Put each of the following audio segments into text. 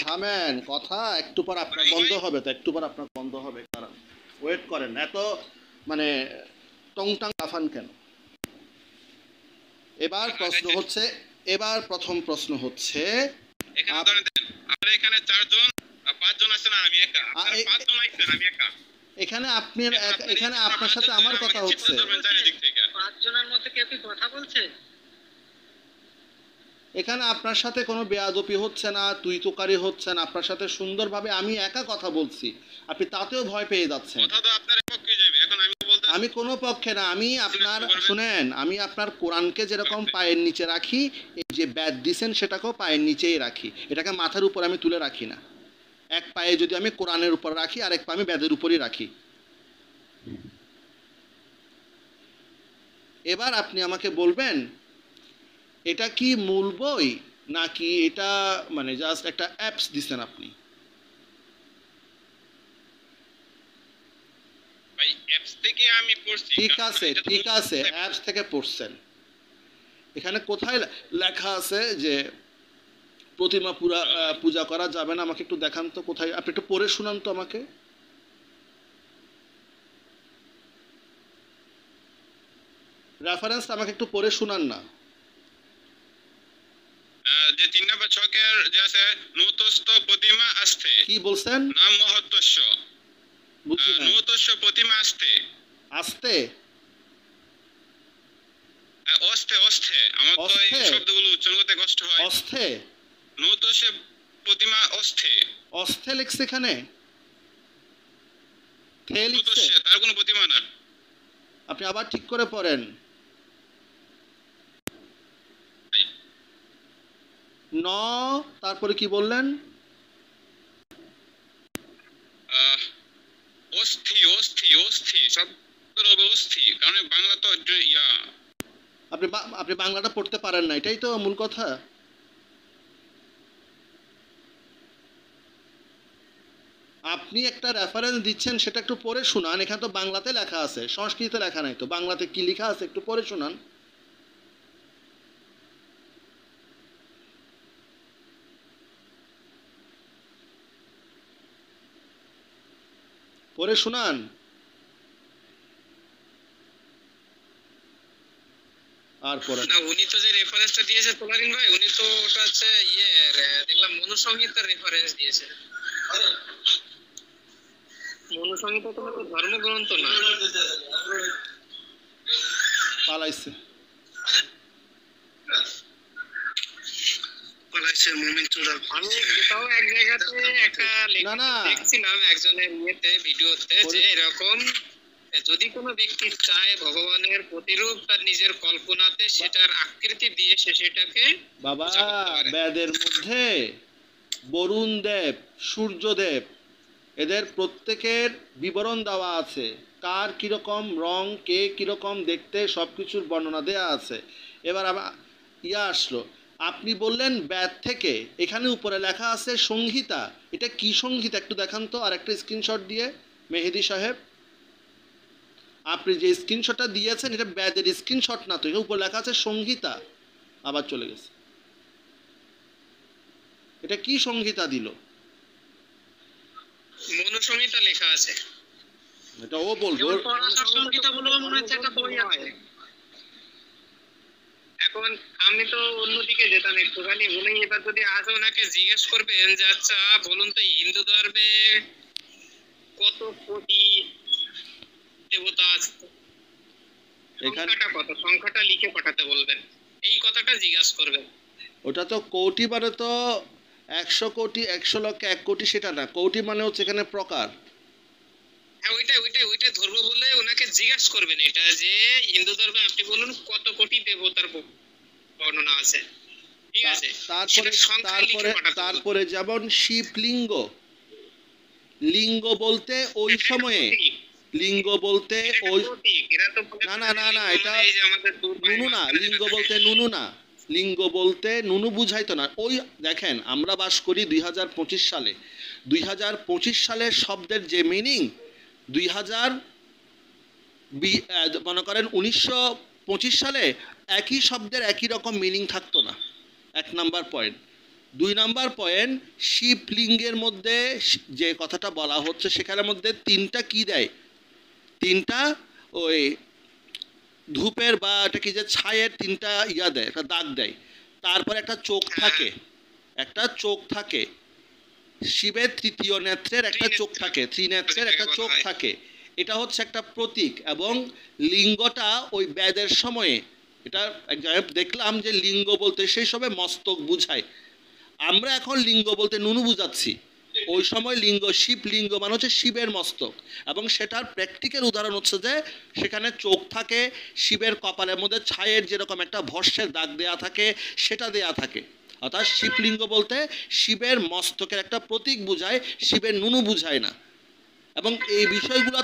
থামেন, কথা একটু পর আপনার বন্ধ হবে, তো একটু পর আপনার বন্ধ হবে, কারণ ওয়েট করেন, এত মানে টংটাং আফান কেন? এবার প্রশ্ন হচ্ছে, এবার প্রথম প্রশ্ন হচ্ছে, এখানে 4 জন 5 জন আছেন আর আমি একা, 5 জন আইছেন আমি একা। এখানে আপনি, এখানে আপনার সাথে আমার কথা হচ্ছে, 5 জনের মধ্যে কেউ কি কথা বলছে? এখানে আপনার সাথে কোনো বেয়াদবি হচ্ছে না, তুই তোকারি হচ্ছে না, আপনার সাথে সুন্দরভাবে আমি একা কথা বলছি, আপনি তাতেও ভয় পেয়ে যাচ্ছেন। কথা তো আপনার পক্ষে যাবে, এখন আমি বলতে আমি কোনো পক্ষে না, আমি আপনার শুনেন, আমি আপনার কোরআনকে যেরকম পায়ের নিচে রাখি, এই যে ব্যাদ দিছেন সেটাকেও পায়ের নিচেই রাখি, এটাকে মাথার উপর আমি তুলে রাখি না। এক পায়ে যদি আমি কোরআনের উপর রাখি, আর এক পা আমি ব্যাদের উপরই রাখি। এবার আপনি আমাকে বলবেন এটা কি মূল বই নাকি এটা মানে জাস্ট একটা অ্যাপস দিছেন আপনি? ভাই অ্যাপস থেকে আমি পড়ছি। ঠিক আছে, ঠিক আছে, অ্যাপস থেকে পড়ছেন। এখানে কোথায় লেখা আছে যে প্রতিমা পূজা করা যাবে না? আমাকে একটু দেখান তো কোথায়, আপনি একটু পড়ে শুনান তো আমাকে। রেফারেন্স আমাকে একটু পড়ে শুনান না। যে 3 নম্বর ছকের যে আছে নূতস্থ প্রতিমা আসতে, কি বলছেন? নাম মহত্তস্য, বুঝছি না। নূতস্থ প্রতিমা আসতে, আস্তে অস্তে অস্তে, আমার তো এই শব্দগুলো উচ্চারণ করতে কষ্ট হয়। অস্তে, নূতস্থ প্রতিমা অস্তে, অস্তে লিখছে এখানে, থে লিখছে, তার কোনো প্রতিমা না। আপনি আবার ঠিক করে পড়েন। ন তারপরে কি বললেন? অস্থি অস্থি অস্থি শব্দ অস্থি, কারণ বাংলা তো ইয়া, আপনি বাংলাটা পড়তে পারেন না, এটাই তো মূল কথা। আপনি একটা রেফারেন্স দিচ্ছেন, সেটা একটু পড়ে শুনান। এখানে তো বাংলাতে লেখা আছে, সংস্কৃতে লেখা নাই তো, বাংলাতে কি লেখা আছে একটু পড়ে শুনান। পড়ে শুনান। আর পড়ে না, উনি তো যে রেফারেন্সটা দিয়েছে তোলারিন ভাই, উনি তো ওটা হচ্ছে দেখলাম মনুসংহিতার রেফারেন্স দিয়েছে। মনুসংহিতা তো ধর্মগ্রন্থ না। পালাইছে, পালাইছে মুমিন চোরা। আমি কোথাও এক জায়গাতে একটা লেখা দেখছিলাম একজনের ভিডিওতে, যে এরকম যদি কোনো ব্যক্তি চায় ভগবানের প্রতিরূপ তার নিজের কল্পনাতে সেটার আকৃতি দিয়ে সে সেটাকে বাবা, বেদের মধ্যে বরুণ দেব, সূর্যদেব, এদের প্রত্যেকের বিবরণ দেওয়া আছে, কার কিরকম রং, কে কিরকম দেখতে, সব কিছুর বর্ণনা দেওয়া আছে। এবার আসলো, আপনি বললেন বেদ থেকে, এখানে উপরে লেখা আছে সংহিতা। এটা কি সংহিতা একটু দেখান তো, আর একটা স্ক্রিনশট দিয়ে মেহেদি সাহেব। আপনি যে স্ক্রিনশটটা দিয়েছেন এটা বেদের স্ক্রিনশট না তো, এটা উপরে লেখা আছে সংহিতা। আবার চলে গেছে, এটা কি সংহিতা দিল? মনুসংহিতা লেখা আছে, এটা ও বলবো। সংহিতা বলে মনে হচ্ছে একটা বই আছে। এখন আমি তো অন্যদিকে যেতাম একটুখানি, বলেই এবার যদি আসে ওনাকে জিজ্ঞেস করবেন যে আচ্ছা বলুন তো হিন্দু ধর্মে কত কোটি দেবতা আছে, সংখ্যাটা কত, সংখ্যাটা লিখে পাঠাতে বলবেন, এই কথাটা জিজ্ঞাসা করবেন। ওটা তো কোটি মানে তো 100 কোটি, 100 লক্ষ, 1 কোটি সেটা না, কোটি মানে হচ্ছে এখানে প্রকার। হ্যাঁ, ওইটাই ধরবো বলে ওনাকে জিজ্ঞাসা করবেন এটা, যে হিন্দু ধর্মে আপনি বলুন কত কোটি দেবতার বর্ণনা আছে, ঠিক আছে? তারপরে যেমন শিবলিঙ্গ, লিঙ্গ বলতে ওই সময়ে, লিঙ্গ বলতে ওই, না এটা নুনু না, লিঙ্গ বলতে নুনু না, লিঙ্গ বলতে নুনু বুঝাইতো না। ওই দেখেন, আমরা বাস করি 2025 সালে, 2025 সালের শব্দের যে মিনিং 2000 মনে করেন 1925 সালে একই শব্দের একই রকম মিনিং থাকতো না। 1 নাম্বার পয়েন্ট। 2 নাম্বার পয়েন্ট, শিবলিঙ্গের মধ্যে যে কথাটা বলা হচ্ছে সেখানের মধ্যে 3টা কি দেয়, 3টা ওই ধূপের বা এটা কি যে ছায়ের 3টা ইয়া দেয়, একটা দাগ দেয়। তারপর একটা চোখ থাকে, একটা চোখ থাকে, শিবের তৃতীয় নেত্রের একটা চোখ থাকে, ত্রিনেত্রের একটা চোখ থাকে। এটা হচ্ছে একটা প্রতীক। এবং লিঙ্গটা ওই বেদের সময়ে, এটা এক জায়গায় দেখলাম যে লিঙ্গ বলতে সেই সময় মস্তক বুঝায়। আমরা এখন লিঙ্গ বলতে নুনু বুঝাচ্ছি, ওই সময় লিঙ্গ, শিব লিঙ্গ মানে হচ্ছে শিবের মস্তক। এবং সেটার প্র্যাকটিক্যাল উদাহরণ হচ্ছে যে সেখানে চোখ থাকে, শিবের কপালের মধ্যে ছায়ের যেরকম একটা ভস্যের দাগ দেয়া থাকে সেটা দেয়া থাকে। অর্থাৎ শিবলিঙ্গ বলতে শিবের মস্তকের একটা প্রতীক বুঝায়, শিবের নুনু বুঝায় না। এবং এই বিষয়গুলো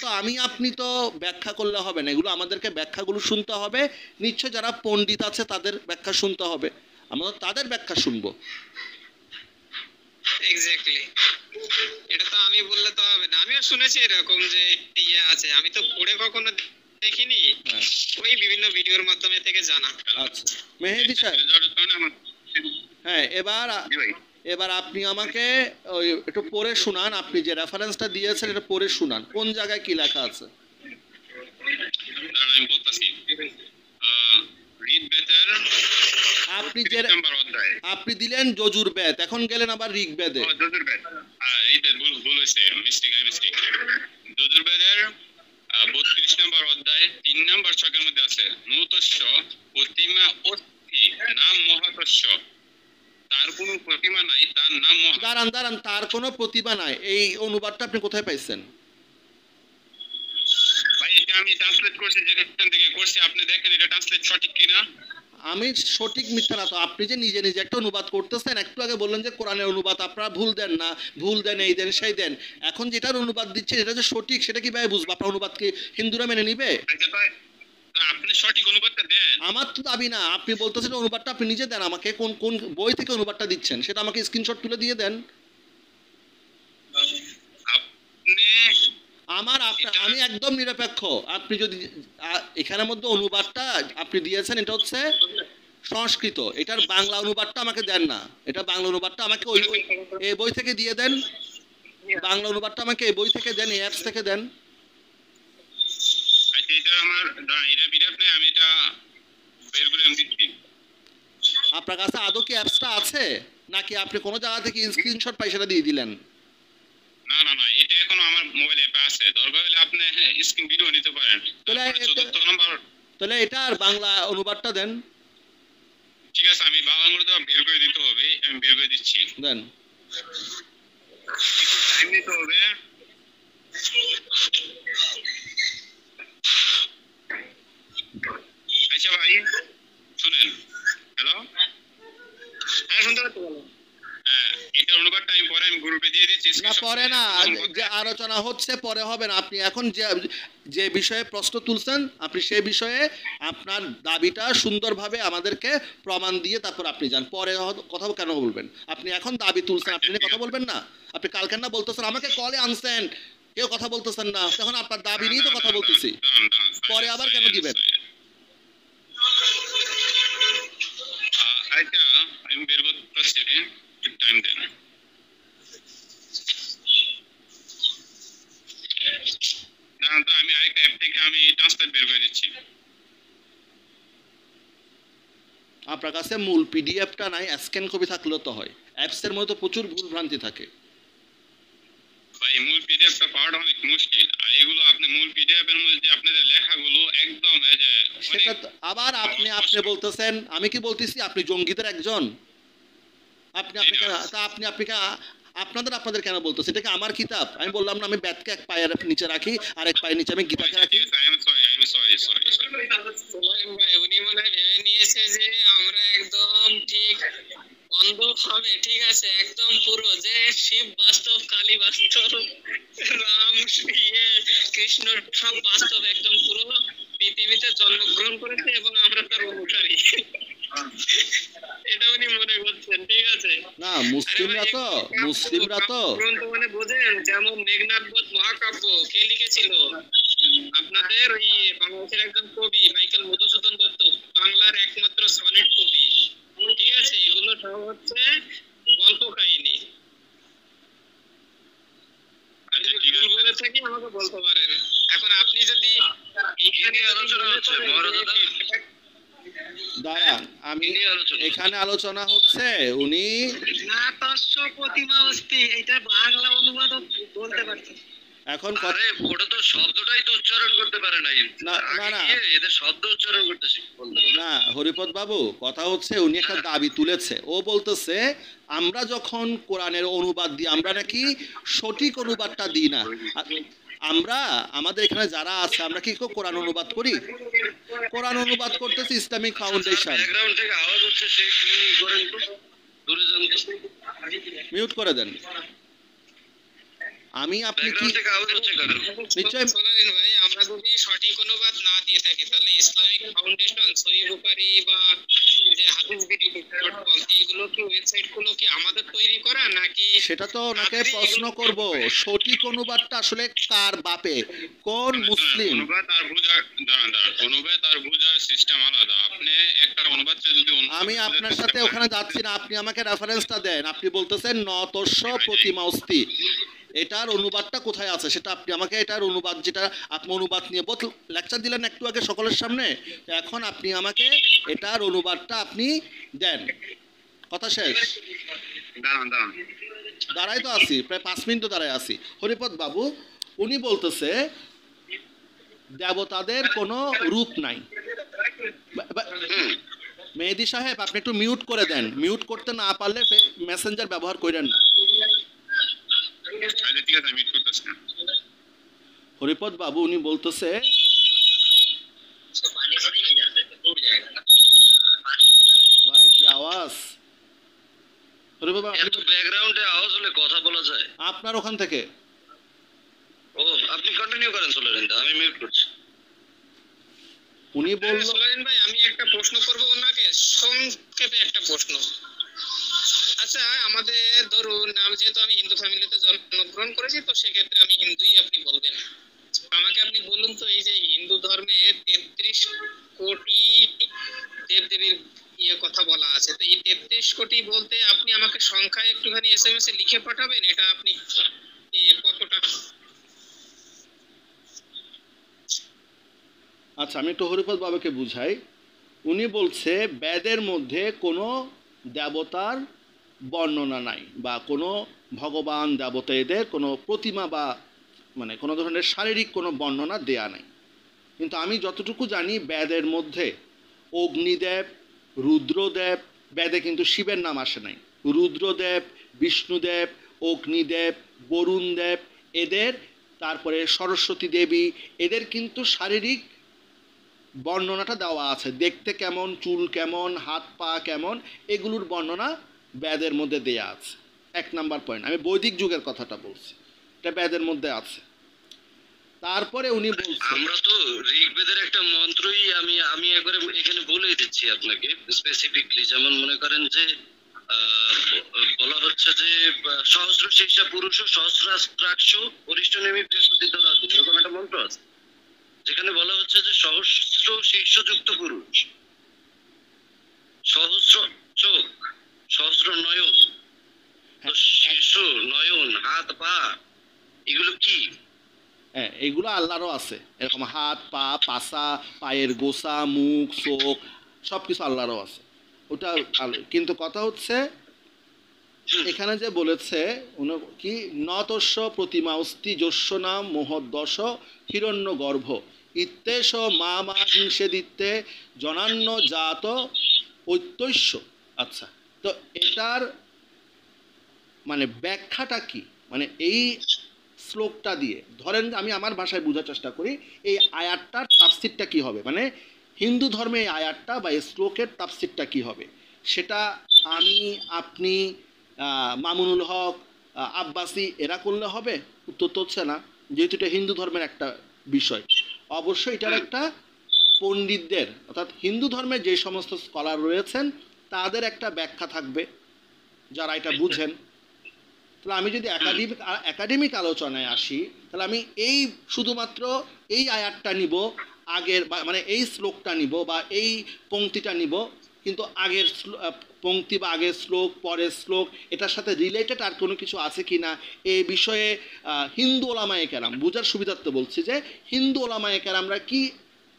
তো আমি আপনি তো ব্যাখ্যা করলে হবে না, এগুলো আমাদেরকে ব্যাখ্যাগুলো শুনতে হবে। নিশ্চয় যারা পণ্ডিত আছে তাদের ব্যাখ্যা শুনতে হবে, আমরা তাদের ব্যাখ্যা শুনবো। এক্স্যাক্টলি, এটা তো আমি বললে তো হবে না। আমিও শুনেছি এরকম যে ইয়ে আছে, আমি তো পড়ে কখনো দেখিনি, ওই বিভিন্ন ভিডিওর মাধ্যমে থেকে জানা। আচ্ছা মেহেদী সাহেব, হ্যাঁ এবার আপনি আমাকে ওই একটু পড়ে শোনান, আপনি যে রেফারেন্সটা দিয়েছেন এটা পড়ে শোনান, কোন জায়গায় কি লেখা আছে। আমি বলতাছি ঋগ্বেদের আপনি যে আপনি দিলেন যজুর্বেদ, এখন গেলেন আবার ঋগ্বেদে। যজুর্বেদ, ঋগ্বেদ ভুল হয়েছে, মিস্টেক। যজুর্বেদের 32 নম্বর অধ্যায় 3 নম্বর ছকের মধ্যে আছে নূতস্য প্রতিমা অস্থি নাম মহাতস্য। তার কোনো প্রতিমা নাই, তার নাম দাঁড়ান, তার কোনো প্রতিভা নাই, এই অনুবাদটা আপনি কোথায় পাইছেন? ভাই এটা আমি ট্রান্সলেট করছি, যেখান থেকে করছি আপনি দেখেন এটা ট্রান্সলেট সঠিক কিনা। আমি সঠিক মিথ্যা না তো, আপনি যে নিজে নিজে একটা অনুবাদ করতেছেন, একটু আগে বললেন যে কোরআনের অনুবাদ আপনারা ভুল দেন না, ভুল দেন, এই দেন সেই দেন। এখন যেটার অনুবাদ দিচ্ছেন এটা যে সঠিক সেটা কিভাবে বুঝবো? আপনার অনুবাদ কি হিন্দুরা মেনে নিবে? আপনি সঠিক অনুবাদটা দেন। আমার তো দাবি না, আপনি বলতেছেন অনুবাদটা আপনি নিজে দেন আমাকে, কোন কোন বই থেকে অনুবাদটা দিচ্ছেন সেটা আমাকে স্ক্রিনশট তুলে দিয়ে দেন। আমি একদম নিরপেক্ষ। আপনি যদি এখানের মধ্যে অনুবাদটা আপনি দিয়েছেন এটা হচ্ছে সংস্কৃত, এটার বাংলা অনুবাদটা আমাকে দেন না, এটা বাংলা অনুবাদটা আমাকে ওই এই বই থেকে দিয়ে দেন, বাংলা অনুবাদটা আমাকে এই বই থেকে দেন, এই অ্যাপস থেকে দেন। আপনার কাছে আদৌ কি অ্যাপসটা আছে নাকি আপনি কোনো জায়গা থেকে স্ক্রিনশট পাই সেটা দিয়ে দিলেন? না এটা এখনো আমার মোবাইল অ্যাপে আছে, দরকার হলে আপনি স্ক্রিন ভিডিও নিতে পারেন। তাহলে এটার বাংলা অনুবাদটা দেন। ঠিক আছে, আমি বাংলা অনুবাদ বের করে দিতে হবে, আমি বের করে দিচ্ছি, দেন। টাইম নিতে হবে। আচ্ছা ভাই শুনেন, হ্যালো, হ্যাঁ শুনতে পাচ্ছি, বলো। এটা অনুবাদটা আমি পরে গ্রুপে দিয়ে দিচ্ছি। না পরে না, যে আলোচনা হচ্ছে পরে হবে না, আপনি এখন যে বিষয়ে প্রশ্ন তুলছেন আপনি সেই বিষয়ে আপনার দাবিটা সুন্দরভাবে আমাদেরকে প্রমাণ দিয়ে তারপর আপনি যান, পরে কথা কেন বলবেন? আপনি এখন দাবি তুলছেন, আপনি কথা বলবেন না? আপনি কালকে না বলতেছেন আমাকে কলে আনছেন, কেউ কথা বলতেছেন না, তখন আপনার দাবি নিয়ে তো কথা বলতেছি, পরে আবার কেন দিবেন? আচ্ছা আমি বের করতেছি, টাইম দেন। দাঁড়ান তো, আমি আরেকটা অ্যাপ থেকে আমি ট্রান্সলেট বের করে দিচ্ছি। আপনার কাছে মূল পিডিএফটা নাই, স্ক্যান কপি থাকলেও তো হয়, অ্যাপসের মধ্যে প্রচুর ভুল ভ্রান্তি থাকে ভাই। মূল পিডিএফটা পাওয়াটা অনেক মুশকিল, আর এগুলো আপনি মূল পিডিএফ এর মধ্যে আপনাদের লেখাগুলো একদম এই যে সেটা আবার আপনি বলতেছেন, আমি কি বলতেছি আপনি জঙ্গিদের একজন? আপনাদের কেন বলতেছে? এটা কি আমার কিতাব? আমি বললাম না আমি বেদকে এক পায়ের নিচে রাখি আর এক পায়ের নিচে আমি গীতাকে রাখি। উনি মনে হয় ভেবে নিয়েছে যে আমরা একদম ঠিক অন্ধ হবে, ঠিক আছে, একদম পুরো যে শিব বাস্তব, কালী বাস্তব, রাম কৃষ্ণ সব বাস্তব, একদম পুরো পৃথিবীতে জন্মগ্রহণ করেছে এবং আমরা তার অনুসারী, এটা উনি মনে করছেন। ঠিক আছে না, মুসলিমরা তো গ্রন্থ মানে বোঝেন, যেমন মেঘনাদ বধ মহাকাব্য কে লিখেছিল? আপনাদের ওই বাংলাদেশের একজন কবি মাইকেল মধুসূদন দত্ত, বাংলার একমাত্র সনেট কবি। ঠিক আছে, সব হচ্ছে গল্প কাহিনী। আমি যদি ভুল বলে থাকি আমাকে বলতে পারেন। এখন আপনি যদি এইখানে আলোচনা হচ্ছে দাঁড়ান, আমি এখানে আলোচনা হচ্ছে উনি নাতস্য প্রতিমা অস্তি, এটা বাংলা অনুবাদ বলতে পারছেন। এখন আরে ওটা তো শব্দটাই তো উচ্চারণ করতে পারে নাই। না না না এদের শব্দ উচ্চারণ করতেছি না হরিপদ বাবু, কথা হচ্ছে উনি একটা দাবি তুলেছে। ও বলতেছে আমরা যখন কোরআনের অনুবাদ দিই আমরা নাকি সঠিক অনুবাদটা দিই না। আমরা আমাদের এখানে যারা আছে আমরা কি কোরআন অনুবাদ করি? কোরআন অনুবাদ করতেছি ইসলামিক ফাউন্ডেশন। ব্যাকগ্রাউন্ড থেকে আওয়াজ হচ্ছে, সে কি করেন তো দূরে যান তো, মিউট করে দেন। আমি আপনি কি ব্যাকগ্রাউন্ড থেকে আওয়াজ হচ্ছে কারণ নিশ্চয় সোলারিন ভাই, আমরা যদি সঠিক অনুবাদ না দিয়ে থাকি তাহলে ইসলামিক ফাউন্ডেশন, সহিহ বুখারী বা যে hadithbidi.com এগুলো কি ওয়েবসাইট গুলো কি আমাদের তৈরি করা নাকি? সেটা তো ওনাকে প্রশ্ন করব, সঠিক অনুবাদটা আসলে কার বাপে, কোন মুসলিম? অনুবাদ আর বুঝার দাঁড়ান, অনুবাদ আর বুঝার সিস্টেম আলাদা। আপনি একটা অনুবাদকে যদি আমি আপনার সাথে ওখানে যাচ্ছি না, আপনি আমাকে রেফারেন্সটা দেন। আপনি বলতেছেন নতস্য প্রতিমা অস্তি, এটার অনুবাদটা কোথায় আছে সেটা আপনি আমাকে, এটার অনুবাদ যেটা আপনি অনুবাদ নিয়ে লেকচার দিলেন একটু আগে সকলের সামনে, এখন আপনি আমাকে এটার অনুবাদটা আপনি দেন। কথা শেষ। দাঁড়াই তো আছি, প্রায় 5 মিনিট দাঁড়ায় আছি। হরিপদ বাবু উনি বলতেছে দেবতাদের কোনো রূপ নাই। মেহেদি সাহেব আপনি একটু মিউট করে দেন, মিউট করতে না পারলে মেসেঞ্জার ব্যবহার করেন না। ঠিক আছে, আমি করতেছি। হরিপদ বাবু উনি বলতেছে ভাই যে আওয়াজ, হরিপদ বাবু এত ব্যাকগ্রাউন্ডে আওয়াজ হলে কথা বলা যায়? আপনার ওখান থেকে ও আপনি কন্টিনিউ করেন সোলারিন দা, আমি মিউট করছি। উনি বলল। সোলারিন ভাই আমি একটা প্রশ্ন করব ওনাকে, সংক্ষেপে একটা প্রশ্ন। আচ্ছা আমাদের ধরুন যেহেতু আমি হিন্দু ফ্যামিলিতে জন্মগ্রহণ করেছি তো সেক্ষেত্রে আমি হিন্দুই আপনি বলবেন। আমাকে আপনি বলুন তো এই যে হিন্দু ধর্মে 33 কোটি দেবদেবীর কথা বলা আছে, তো এই 33 কোটি বলতে আপনি আমাকে সংখ্যা একটুখানি এসএমএস এ লিখে পাঠাবেন, এটা আপনি কতটা? আচ্ছা আমি একটু হরিপদ বাবুকে বুঝাই। উনি বলছে বেদের মধ্যে কোনো দেবতার বর্ণনা নাই বা কোনো ভগবান দেবতা এদের কোনো প্রতিমা বা মানে কোনো ধরনের শারীরিক কোনো বর্ণনা দেয়া নাই। কিন্তু আমি যতটুকু জানি বেদের মধ্যে অগ্নিদেব, রুদ্রদেব, বেদে কিন্তু শিবের নাম আসে নাই, রুদ্রদেব, বিষ্ণুদেব, অগ্নিদেব, বরুণদেব এদের, তারপরে সরস্বতী দেবী এদের কিন্তু শারীরিক বর্ণনাটা দেওয়া আছে। দেখতে কেমন, চুল কেমন, হাত পা কেমন, এগুলোর বর্ণনা বেদের মধ্যে দেয়া আছে। 1 নাম্বার পয়েন্ট, আমি বৈদিক যুগের কথাটা বলছি, এটা বেদের মধ্যে আছে। তারপরে উনি বলছেন আমরা তো ঋগ্বেদের একটা মন্ত্রই আমি একবারে এখানে বলেই দিচ্ছি আপনাকে স্পেসিফিকলি, যেমন মনে করেন যে বলা হচ্ছে যে সহস্র শীর্ষা পুরুষ সহস্রাস্ত্রাক্ষ অরিষ্ট নেমি বৃহস্পতি দদাতু, এরকম একটা মন্ত্র আছে যেখানে বলা হচ্ছে যে সহস্র শীর্ষযুক্ত পুরুষ, সহস্র চোখ, সহস্র নয়ন, তো শীর্ষ নয়ন, হাত পা, এগুলো কি? হ্যাঁ এইগুলো আল্লাহরও আছে, এরকম হাত পা, পাছা, পায়ের গোসা, মুখ, চোখ সব কিছু আল্লাহরও আছে, ওটা কিন্তু কথা হচ্ছে এখানে যে বলেছে উনি কি নতস্য প্রতিমা অস্তি যস্য নাম মোহদ্দশ হিরণ্য গর্ভ ইত্তেশ মা মা হিংসেদিত্তে জনান্য জাত ঐত্যৈশ্য। আচ্ছা তো এটার মানে ব্যাখ্যাটা কি? মানে এই শ্লোকটা দিয়ে ধরেন আমি আমার ভাষায় বোঝার চেষ্টা করি, এই আয়াতটার তাফসিরটা কি হবে, মানে হিন্দু ধর্মে এই আয়াতটা বা এই শ্লোকের তাফসিরটা কি হবে, সেটা আমি, আপনি, মামুনুল হক, আব্বাসি এরা করলে হবে? উত্তর তো হচ্ছে না, যেহেতু এটা হিন্দু ধর্মের একটা বিষয়। অবশ্যই এটার একটা পণ্ডিতদের অর্থাৎ হিন্দু ধর্মের যে সমস্ত স্কলার রয়েছেন তাদের একটা ব্যাখ্যা থাকবে যারা এটা বুঝেন। তাহলে আমি যদি একাডেমিক আলোচনায় আসি তাহলে আমি এই শুধুমাত্র এই আয়াতটা নিব, আগের মানে এই শ্লোকটা নিব বা এই পংক্তিটা নিব, কিন্তু আগের পংক্তি বা আগের শ্লোক পরের শ্লোক এটার সাথে রিলেটেড আর কোনো কিছু আছে কি না এই বিষয়ে হিন্দু ওলামায়ে কেরাম বুঝার সুবিধার্থে বলছি যে হিন্দু ওলামায়ে কেরামরা কি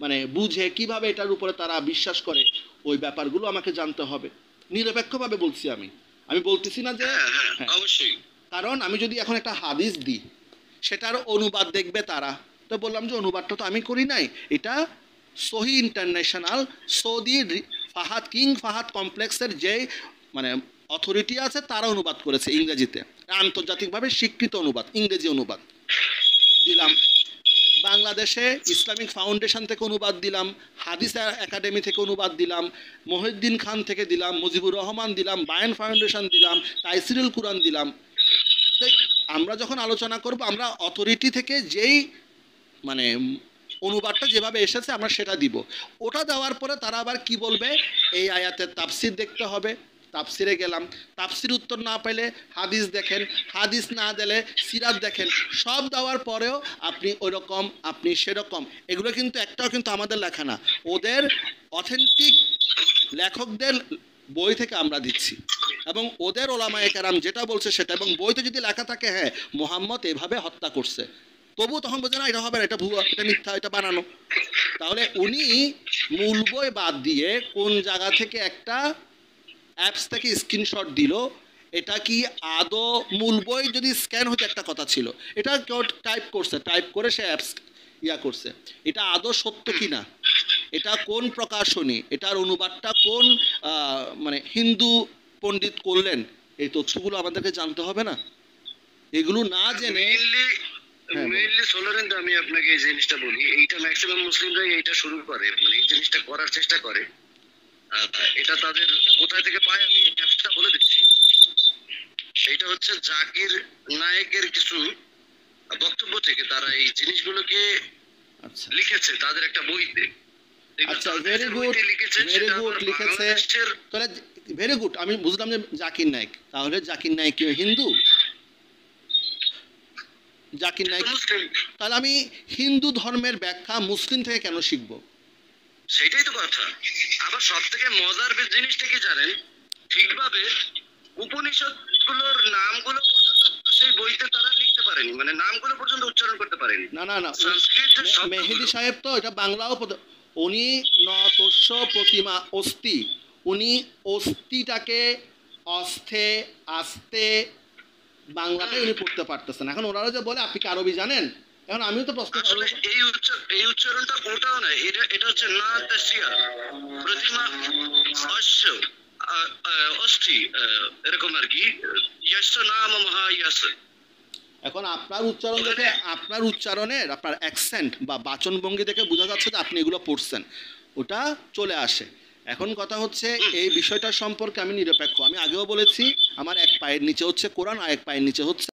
মানে বুঝে কিভাবে এটার উপরে তারা বিশ্বাস করে ওই ব্যাপারগুলো আমাকে জানতে হবে। নিরপেক্ষভাবে বলছি আমি বলতেছি না যে হ্যাঁ, অবশ্যই। কারণ আমি যদি এখন একটা হাদিস দিই সেটার অনুবাদ দেখবে তারা, তো বললাম যে অনুবাদটা তো আমি করি নাই, এটা সহি ইন্টারন্যাশনাল সৌদি কিং ফাহাদ কমপ্লেক্সের যে মানে অথরিটি আছে তারা অনুবাদ করেছে ইংরেজিতে, আন্তর্জাতিকভাবে স্বীকৃত অনুবাদ, ইংরেজি অনুবাদ দিলাম। বাংলাদেশে ইসলামিক ফাউন্ডেশন থেকে অনুবাদ দিলাম, হাদিস একাডেমি থেকে অনুবাদ দিলাম, মহিউদ্দিন খান থেকে দিলাম, মুজিবুর রহমান দিলাম, বায়ান ফাউন্ডেশন দিলাম, তাইসিরুল কুরআন দিলাম। তাই আমরা যখন আলোচনা করব আমরা অথরিটি থেকে যেই মানে অনুবাদটা যেভাবে এসেছে আমরা সেটা দিব। ওটা দেওয়ার পরে তারা আবার কি বলবে, এই আয়াতের তাফসির দেখতে হবে, তাফসিরে গেলাম, তাফসির উত্তর না পেলে হাদিস দেখেন, হাদিস না দিলে সিরাত দেখেন, সব দেওয়ার পরেও আপনি ওইরকম আপনি সেরকম, এগুলো কিন্তু একটাও কিন্তু আমাদের লেখা না, ওদের অথেন্টিক লেখকদের বই থেকে আমরা দিচ্ছি এবং ওদের ওলামায়ে কেরাম যেটা বলছে সেটা, এবং বইতে যদি লেখা থাকে হ্যাঁ মুহাম্মদ এভাবে হত্যা করছে, তবুও তখন বোঝে না এটা হবে না, এটা ভুয়া, এটা মিথ্যা, এটা বানানো। তাহলে উনি মূল বই বাদ দিয়ে কোন জায়গা থেকে একটা অ্যাপস থেকে স্ক্রিনশট দিল, এটা কি আদৌ মূল বই যদি স্ক্যান হতে একটা কথা ছিল, এটা কেউ টাইপ করছে, টাইপ করে সে অ্যাপস করছে, এটা আদৌ সত্য কি না, এটা কোন প্রকাশনী, এটার অনুবাদটা কোন মানে হিন্দু পণ্ডিত করলেন, এই তথ্যগুলো আমাদেরকে জানতে হবে না? এগুলো না জেনে মেইনলি সোলারেন্দ্র, আমি আপনাকে এই জিনিসটা বলি, এইটা ম্যাক্সিমাম মুসলিমরাই এইটা শুরু করে, মানে এই জিনিসটা করার চেষ্টা করে। এটা তাদের কোথায় থেকে পায় আমি অ্যাপসটা বলে দিচ্ছি। সেইটা হচ্ছে জাকির নায়েকের কিছু বক্তব্য থেকে তারা এই জিনিসগুলোকে আচ্ছা লিখেছে তাদের একটা বইতে। আচ্ছা ভেরি গুড লিখেছে, তাহলে ভেরি গুড, আমি বুঝলাম যে জাকির নায়েক, তাহলে জাকির নায়েক কি হিন্দু? জাকির নায়েক, তাহলে আমি হিন্দু ধর্মের ব্যাখ্যা মুসলিম থেকে কেন শিখবো? সেটাই তো কথা। আবার সব থেকে মজার জিনিসটা কি জানেন, ঠিকভাবে উপনিষদ গুলোর নামগুলো পর্যন্ত সেই বইতে তারা লিখতে পারেনি, মানে নামগুলো পর্যন্ত উচ্চারণ করতে পারেনি। না না না, সংস্কৃত মেহেদি সাহেব তো এটা বাংলাও উনি নতস্য প্রতিমা অস্থি, উনি অস্থিটাকে অস্থে আস্তে বাংলাতে উনি পড়তে পারতেছেন। এখন ওনারা যে বলে আপনি কি আরবি জানেন, এখন আমিও তো প্রশ্ন করব, এই উচ্চারণটা ওটাও না, এটা হচ্ছে না তাসিয়া প্রতিমা অশ্ব অস্থি এরকম আর কি, ইয়াস নাম মহা ইয়াস। এখন আপনার উচ্চারণ দেখে, আপনার উচ্চারণের আপনার অ্যাকসেন্ট বা বাচনভঙ্গি দেখে বোঝা যাচ্ছে যে আপনি এগুলো পড়ছেন, ওটা চলে আসে। এখন কথা হচ্ছে এই বিষয়টা সম্পর্কে আমি নিরপেক্ষ, আমি আগেও বলেছি আমার এক পায়ের নিচে হচ্ছে কোরআন আর এক পায়ের নিচে হচ্ছে